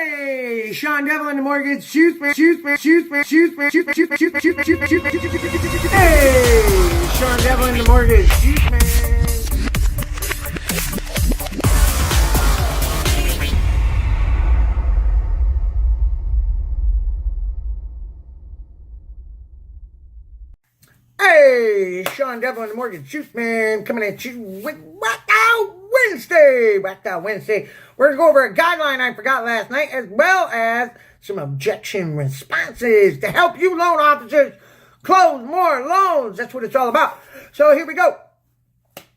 Hey, Sean Devlin, the mortgage shoes man, shoes man, shoes man, shoes man, shoes man, shoes man, shoes man, shoes man, shoes man, shoes man, shoes man. Hey, Sean Devlin, the mortgage shoes man. Hey, Sean Devlin, the mortgage shoes man, coming at you with Blackout Wednesday. Blackout Wednesday. We're going to go over a guideline I forgot last night, as well as some objection responses to help you loan officers close more loans. That's what it's all about. So here we go.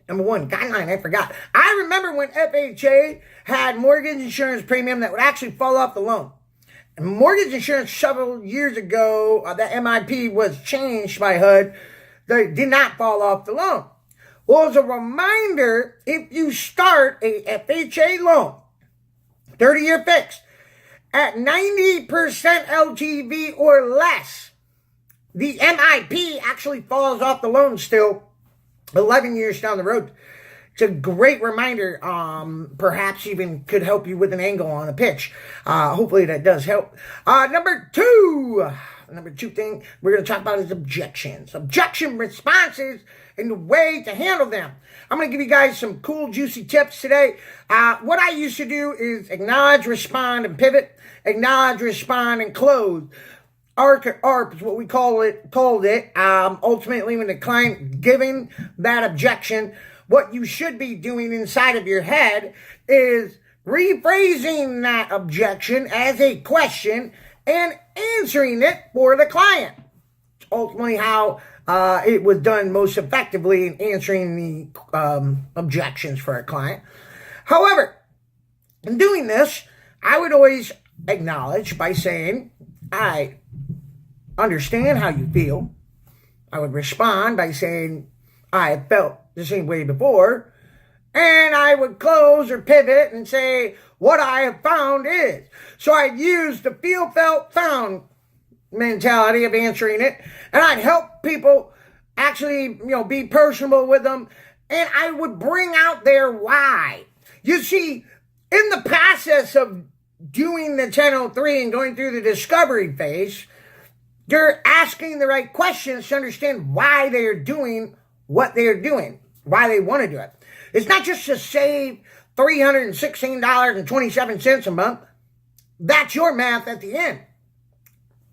Number one, guideline I forgot. I remember when FHA had mortgage insurance premium that would actually fall off the loan. And mortgage insurance several years ago, the MIP was changed by HUD. They did not fall off the loan. Well, as a reminder, if you start a FHA loan, 30-year fixed, at 90% LTV or less, the MIP actually falls off the loan still 11 years down the road. It's a great reminder, perhaps even could help you with an angle on the pitch. Hopefully that does help. Number two thing we're going to talk about is objections. Objection responses and the way to handle them. I'm going to give you guys some cool, juicy tips today. What I used to do is acknowledge, respond, and pivot. Acknowledge, respond, and close. ARP is what we called it. Ultimately, when the client giving that objection, what you should be doing inside of your head is rephrasing that objection as a question and answering it for the client. It's ultimately how it was done most effectively in answering the objections for a client. However, in doing this, I would always acknowledge by saying, I understand how you feel. I would respond by saying, I have felt the same way before. And I would close or pivot and say, what I have found is. So I'd use the feel, felt, found mentality of answering it. And I'd help people actually, be personable with them. And I would bring out their why. You see, in the process of doing the 1003 and going through the discovery phase, you're asking the right questions to understand why they're doing what they're doing, why they want to do it. It's not just to save $316.27 a month. That's your math at the end.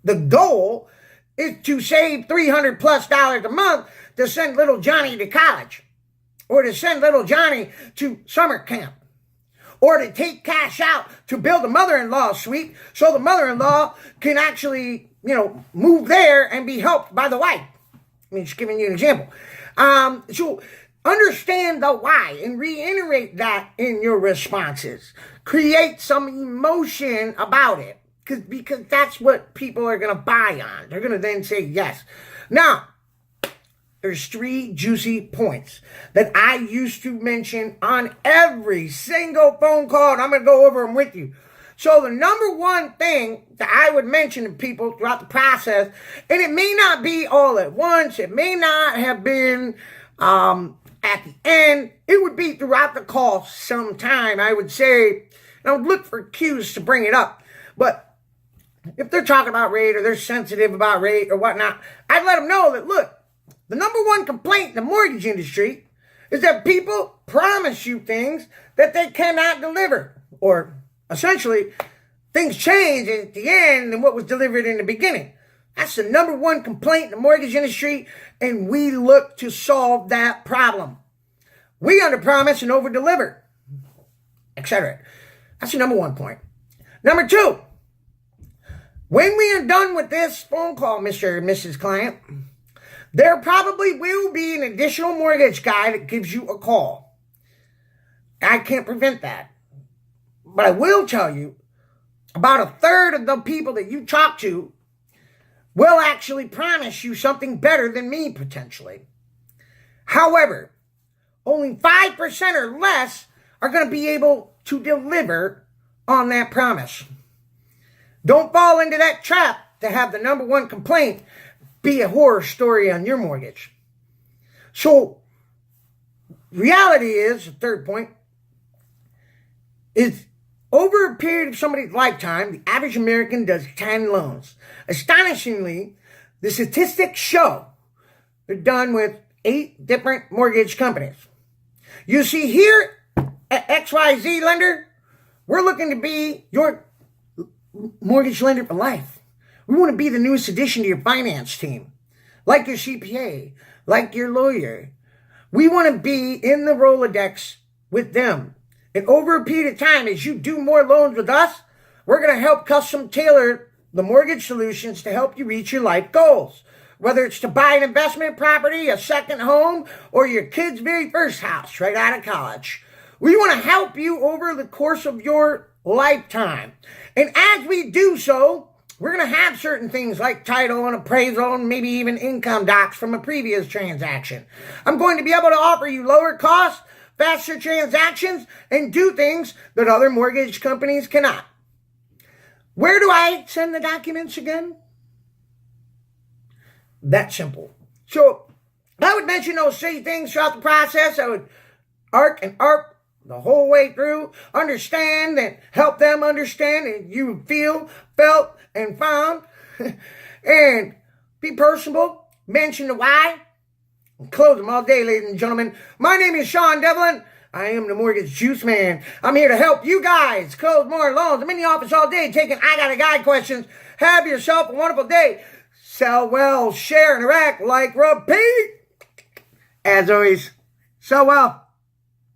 The goal is to save $300+ a month to send little Johnny to college, or to send little Johnny to summer camp, or to take cash out to build a mother-in-law suite so the mother-in-law can actually, move there and be helped by the wife. Just giving you an example. So understand the why and reiterate that in your responses. Create some emotion about it, because that's what people are going to buy on. They're going to then say yes. Now, there's 3 juicy points that I used to mention on every single phone call, and I'm going to go over them with you. So the number one thing that I would mention to people throughout the process, and it may not be all at once, it may not have been at the end, it would be throughout the call sometime, I would say, and I would look for cues to bring it up. But if they're talking about rate or they're sensitive about rate or whatnot, I'd let them know that, look, the number one complaint in the mortgage industry is that people promise you things that they cannot deliver. Or essentially, things change at the end than what was delivered in the beginning. That's the number one complaint in the mortgage industry, and we look to solve that problem. We underpromise and overdeliver, etc. That's the number one point. Number 2, when we are done with this phone call, Mr. and Mrs. Client, there probably will be an additional mortgage guy that gives you a call. I can't prevent that. But I will tell you, about a third of the people that you talk to will actually promise you something better than me, potentially. However, only 5% or less are going to be able to deliver on that promise. Don't fall into that trap to have the number one complaint be a horror story on your mortgage. So, reality is, the third point, is over a period of somebody's lifetime, the average American does 10 loans. Astonishingly, the statistics show they're done with 8 different mortgage companies. You see, here at XYZ Lender, we're looking to be your mortgage lender for life. We want to be the newest addition to your finance team, like your CPA, like your lawyer. We want to be in the Rolodex with them. And over a period of time, as you do more loans with us, we're going to help custom tailor the mortgage solutions to help you reach your life goals. Whether it's to buy an investment property, a second home, or your kid's very first house right out of college. We want to help you over the course of your lifetime. And as we do so, we're going to have certain things like title and appraisal and maybe even income docs from a previous transaction. I'm going to be able to offer you lower costs, faster transactions, and do things that other mortgage companies cannot. Where do I send the documents again? That simple. So I would mention those same things throughout the process. I would arc and arc the whole way through, understand and help them understand, and you feel, felt, and found. And be personable, mention the why, and close them all day, ladies and gentlemen. My name is Sean Devlin. I am the Mortgage Juice Man. I'm here to help you guys close more loans. I'm in the office all day taking I Got a Guide questions. Have yourself a wonderful day. Sell well, share, interact, like, repeat. As always, sell well.